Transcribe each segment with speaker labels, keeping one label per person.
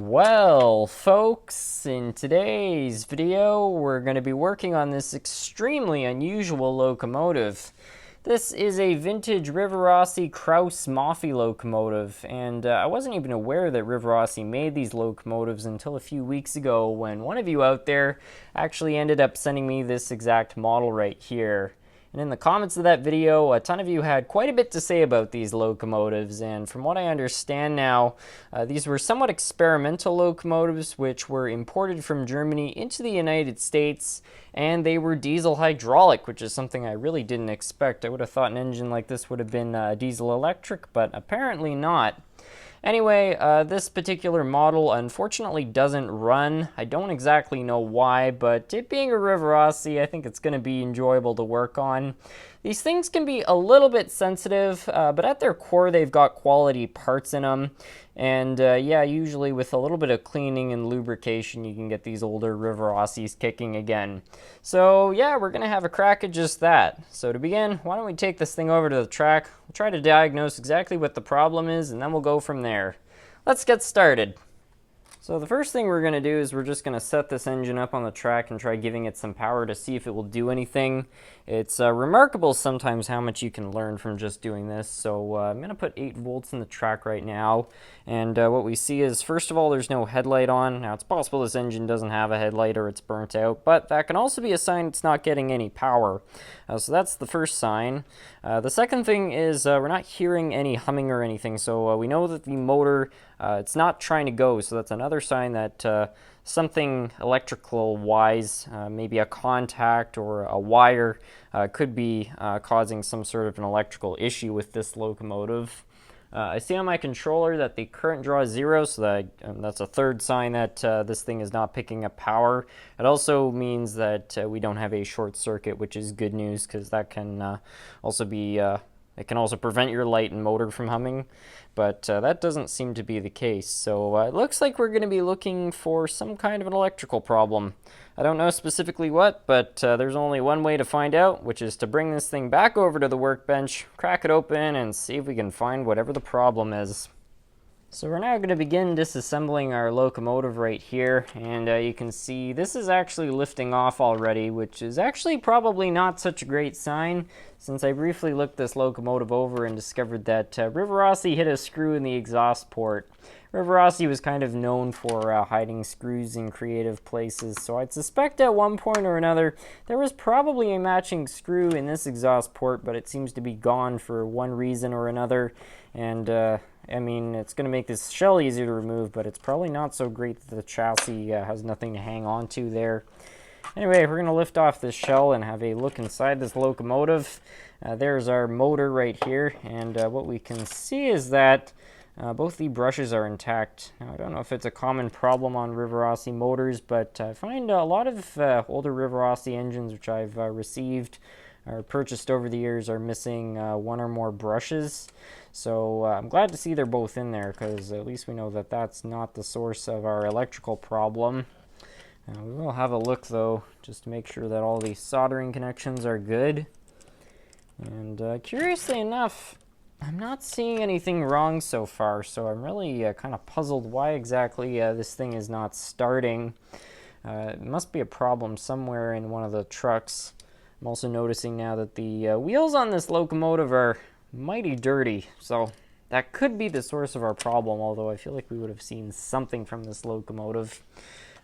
Speaker 1: Well, folks, in today's video, we're going to be working on this extremely unusual locomotive. This is a vintage Rivarossi Krauss Moffy locomotive, and I wasn't even aware that Rivarossi made these locomotives until a few weeks ago when one of you out there actually ended up sending me this exact model right here. And in the comments of that video, a ton of you had quite a bit to say about these locomotives, and from what I understand now, these were somewhat experimental locomotives which were imported from Germany into the United States, and they were diesel hydraulic, which is something I really didn't expect. I would have thought an engine like this would have been diesel electric, but apparently not. Anyway, this particular model unfortunately doesn't run. I don't exactly know why, but it being a Rivarossi, I think it's going to be enjoyable to work on. These things can be a little bit sensitive, but at their core they've got quality parts in them. And yeah, usually with a little bit of cleaning and lubrication you can get these older Rivarossis kicking again. So yeah, we're going to have a crack at just that. So to begin, why don't we take this thing over to the track, we'll try to diagnose exactly what the problem is, and then we'll go from there. Let's get started. So the first thing we're going to do is we're just going to set this engine up on the track and try giving it some power to see if it will do anything. It's remarkable sometimes how much you can learn from just doing this. So I'm going to put 8 volts in the track right now, and what we see is, first of all, there's no headlight on. Now it's possible this engine doesn't have a headlight or it's burnt out, but that can also be a sign it's not getting any power. So that's the first sign. The second thing is we're not hearing any humming or anything, so we know that the motor, it's not trying to go, so that's another sign that something electrical wise, maybe a contact or a wire, could be causing some sort of an electrical issue with this locomotive. I see on my controller that the current draw is 0, so that's a third sign that this thing is not picking up power. It also means that we don't have a short circuit, which is good news, because that can also be it can also prevent your light and motor from humming, but that doesn't seem to be the case. So it looks like we're going to be looking for some kind of an electrical problem. I don't know specifically what, but there's only one way to find out, which is to bring this thing back over to the workbench, crack it open, and see if we can find whatever the problem is. So we're now going to begin disassembling our locomotive right here, and you can see this is actually lifting off already, which is actually probably not such a great sign, since I briefly looked this locomotive over and discovered that Rivarossi hit a screw in the exhaust port. Rivarossi was kind of known for hiding screws in creative places, so I'd suspect at one point or another there was probably a matching screw in this exhaust port, but it seems to be gone for one reason or another, and I mean, it's going to make this shell easier to remove, but it's probably not so great that the chassis has nothing to hang on to there. Anyway, we're going to lift off this shell and have a look inside this locomotive. There's our motor right here, and what we can see is that both the brushes are intact. Now, I don't know if it's a common problem on Rivarossi motors, but I find a lot of older Rivarossi engines which I've received or purchased over the years are missing one or more brushes. So I'm glad to see they're both in there, because at least we know that that's not the source of our electrical problem. We will have a look though, just to make sure that all the soldering connections are good. And curiously enough, I'm not seeing anything wrong so far, so I'm really kind of puzzled why exactly this thing is not starting. It must be a problem somewhere in one of the trucks. I'm also noticing now that the wheels on this locomotive are mighty dirty, so that could be the source of our problem, although I feel like we would have seen something from this locomotive.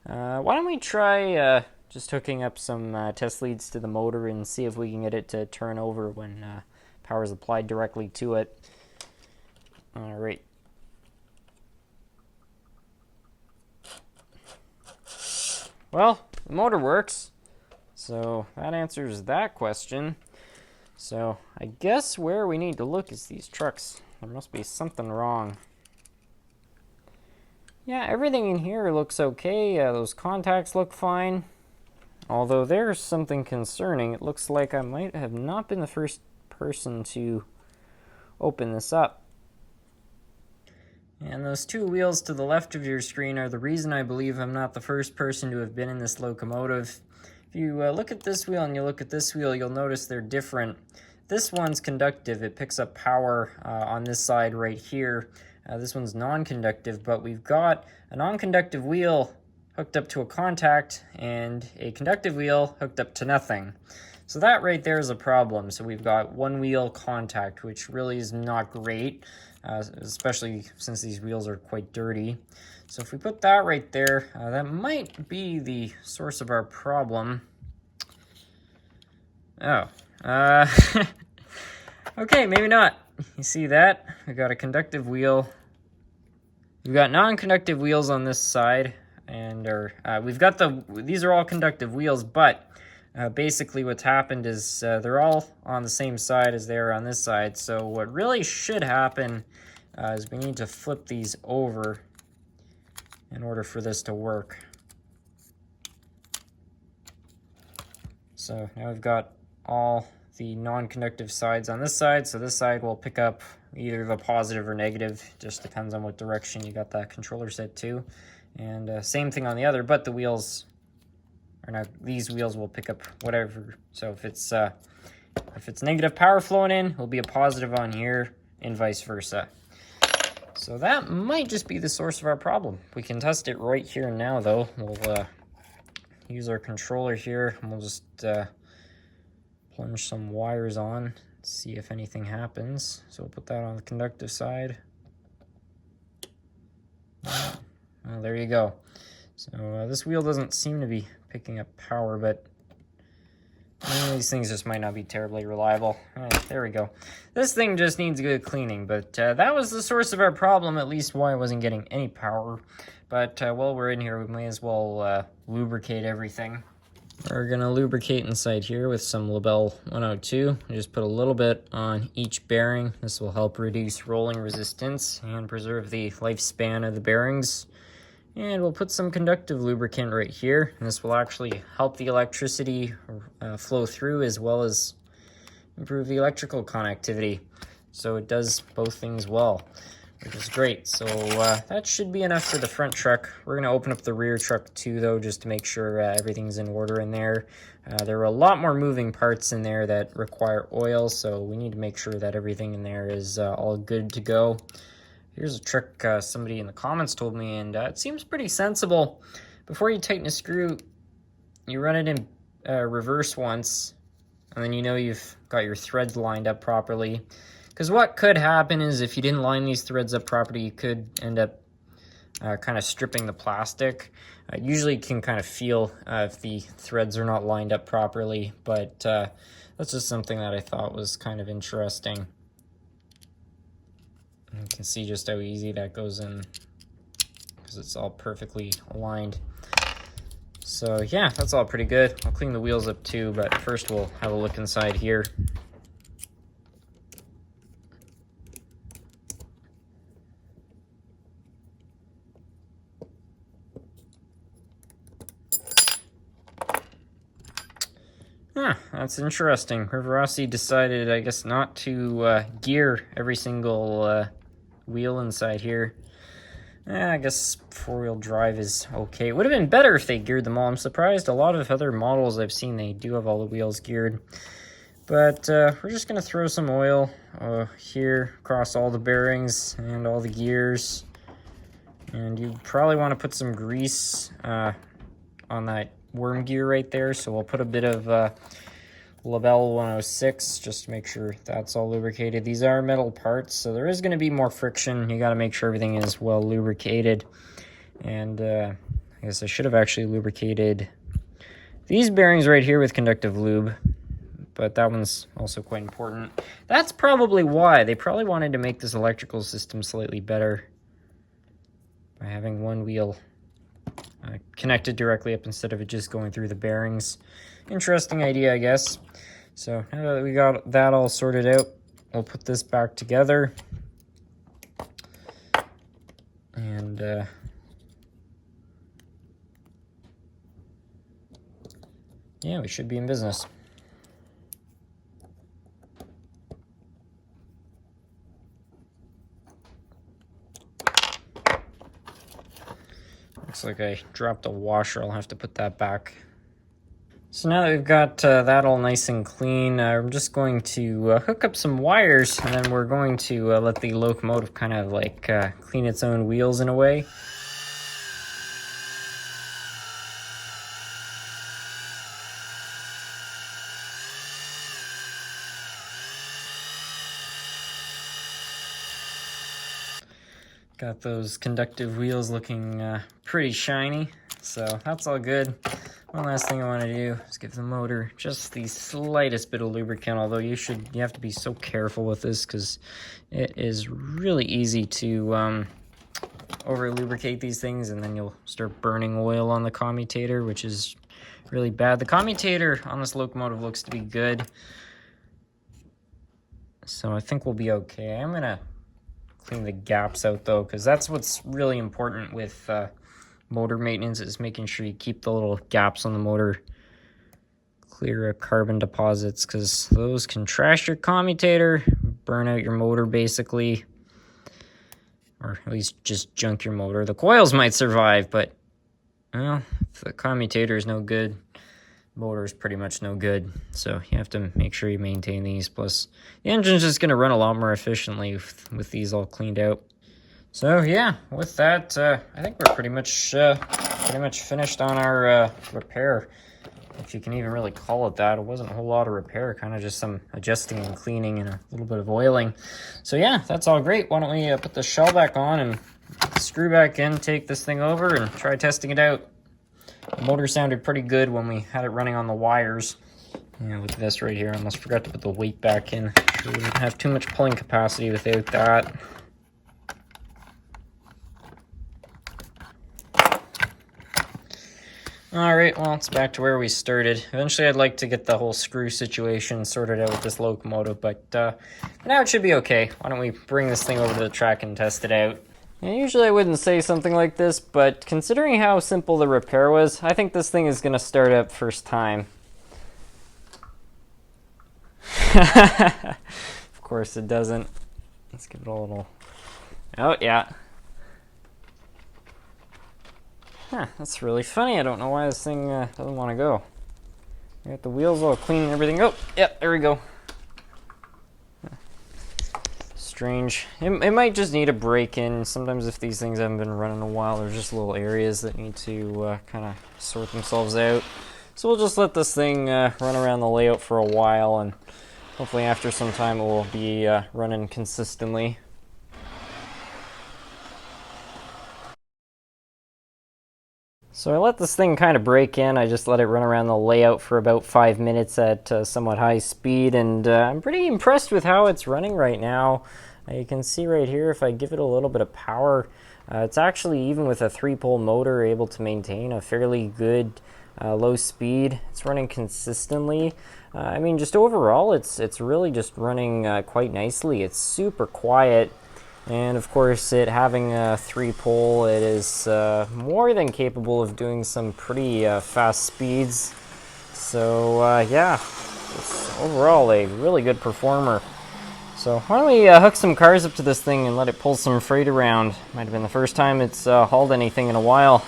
Speaker 1: Why don't we try just hooking up some test leads to the motor and see if we can get it to turn over when power is applied directly to it. Alright. Well, the motor works, so that answers that question. So I guess where we need to look is these trucks. There must be something wrong. Yeah, everything in here looks okay. Those contacts look fine. Although there's something concerning. It looks like I might have not been the first person to open this up. And those 2 wheels to the left of your screen are the reason I believe I'm not the first person to have been in this locomotive. If you look at this wheel and you look at this wheel, you'll notice they're different. This one's conductive. It picks up power on this side right here, This one's non-conductive, but we've got a non-conductive wheel hooked up to a contact and a conductive wheel hooked up to nothing. So that right there is a problem. So we've got one wheel contact, which really is not great, especially since these wheels are quite dirty. So if we put that right there, that might be the source of our problem. Oh, okay, maybe not. You see that? We've got a conductive wheel. We've got non-conductive wheels on this side, and we've got these are all conductive wheels, but basically what's happened is they're all on the same side as they are on this side. So what really should happen is we need to flip these over in order for this to work. So now we've got all the non-conductive sides on this side, so this side will pick up either the positive or negative, just depends on what direction you got that controller set to. And same thing on the other, but the wheels, or not, these wheels will pick up whatever. So if it's negative power flowing in, it'll be a positive on here, and vice versa. So that might just be the source of our problem. We can test it right here and now, though. We'll use our controller here, and we'll just plunge some wires on, see if anything happens. So we'll put that on the conductive side. Well, there you go. So this wheel doesn't seem to be picking up power, but these things just might not be terribly reliable. All right, there we go. This thing just needs good cleaning, but that was the source of our problem, at least why I wasn't getting any power. But while we're in here, we may as well lubricate everything. We're going to lubricate inside here with some Label 102. I just put a little bit on each bearing. This will help reduce rolling resistance and preserve the lifespan of the bearings. And we'll put some conductive lubricant right here. And this will actually help the electricity flow through, as well as improve the electrical connectivity. So it does both things well, which is great. So that should be enough for the front truck. We're going to open up the rear truck too, though, just to make sure everything's in order in there. There are a lot more moving parts in there that require oil, so we need to make sure that everything in there is all good to go. Here's a trick somebody in the comments told me, and it seems pretty sensible. Before you tighten a screw, you run it in reverse once, and then you know you've got your threads lined up properly. Because what could happen is if you didn't line these threads up properly, you could end up kind of stripping the plastic. Usually you can kind of feel if the threads are not lined up properly, but that's just something that I thought was kind of interesting. You can see just how easy that goes in because it's all perfectly aligned. So yeah, that's all pretty good. I'll clean the wheels up too, but first we'll have a look inside here. That's interesting. Rivarossi decided, I guess, not to gear every single wheel inside here. I guess four-wheel drive is okay. It would have been better if they geared them all. I'm surprised a lot of other models I've seen, they do have all the wheels geared. But we're just going to throw some oil here across all the bearings and all the gears. And you probably want to put some grease on that worm gear right there. So we'll put a bit of Label 106 just to make sure that's all lubricated. These are metal parts, so there is going to be more friction. You got to make sure everything is well lubricated. And I guess I should have actually lubricated these bearings right here with conductive lube, but that one's also quite important. That's probably why. They probably wanted to make this electrical system slightly better by having one wheel connected directly up instead of it just going through the bearings. Interesting idea, I guess. So now that we got that all sorted out, we'll put this back together. And yeah, we should be in business. Looks like I dropped a washer. I'll have to put that back So now that we've got that all nice and clean, I'm just going to hook up some wires, and then we're going to let the locomotive kind of like clean its own wheels in a way. Got those conductive wheels looking pretty shiny, so that's all good. One last thing I want to do is give the motor just the slightest bit of lubricant, although you have to be so careful with this because it is really easy to over lubricate these things, and then you'll start burning oil on the commutator, which is really bad. The commutator on this locomotive looks to be good, so I think we'll be okay. I'm gonna clean the gaps out though, because that's what's really important with motor maintenance, is making sure you keep the little gaps on the motor clear of carbon deposits, because those can trash your commutator, burn out your motor basically, or at least just junk your motor. The coils might survive, but well, if the commutator is no good, motor is pretty much no good. So you have to make sure you maintain these. Plus, the engine's just going to run a lot more efficiently with these all cleaned out. So yeah, with that, I think we're pretty much finished on our repair, if you can even really call it that. It wasn't a whole lot of repair, kind of just some adjusting and cleaning and a little bit of oiling. So yeah, that's all great. Why don't we put the shell back on and screw back in, take this thing over, and try testing it out. The motor sounded pretty good when we had it running on the wires. With this right here, I almost forgot to put the weight back in. We wouldn't have too much pulling capacity without that. Alright, well, it's back to where we started. Eventually I'd like to get the whole screw situation sorted out with this locomotive, but now it should be okay. Why don't we bring this thing over to the track and test it out? And usually I wouldn't say something like this, but considering how simple the repair was, I think this thing is going to start up first time. Of course it doesn't. Let's give it a little... Oh, yeah. Huh, that's really funny. I don't know why this thing doesn't want to go. We got the wheels all clean and everything. Oh, yep, there we go. Strange. It might just need a break-in. Sometimes if these things haven't been running a while, there's just little areas that need to kind of sort themselves out. So we'll just let this thing run around the layout for a while, and hopefully after some time it will be running consistently. So I let this thing kind of break in. I just let it run around the layout for about 5 minutes at somewhat high speed, and I'm pretty impressed with how it's running right now. You can see right here, if I give it a little bit of power, it's actually, even with a 3-pole motor, able to maintain a fairly good low speed. It's running consistently. I mean, just overall, it's really just running quite nicely. It's super quiet. And of course, it having a 3-pole, it is more than capable of doing some pretty fast speeds. So yeah, it's overall a really good performer. So why don't we hook some cars up to this thing and let it pull some freight around. Might have been the first time it's hauled anything in a while.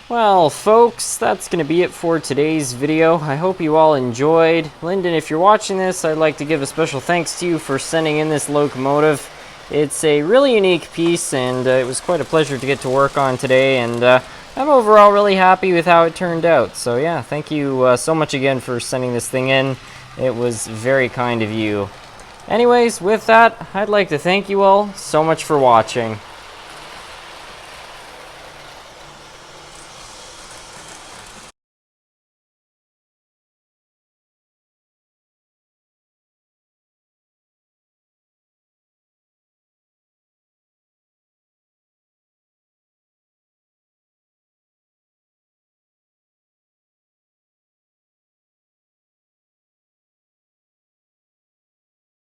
Speaker 1: Well, folks, that's going to be it for today's video. I hope you all enjoyed. Lyndon, if you're watching this, I'd like to give a special thanks to you for sending in this locomotive. It's a really unique piece, and it was quite a pleasure to get to work on today, and I'm overall really happy with how it turned out. So yeah, thank you so much again for sending this thing in. It was very kind of you. Anyways, with that, I'd like to thank you all so much for watching.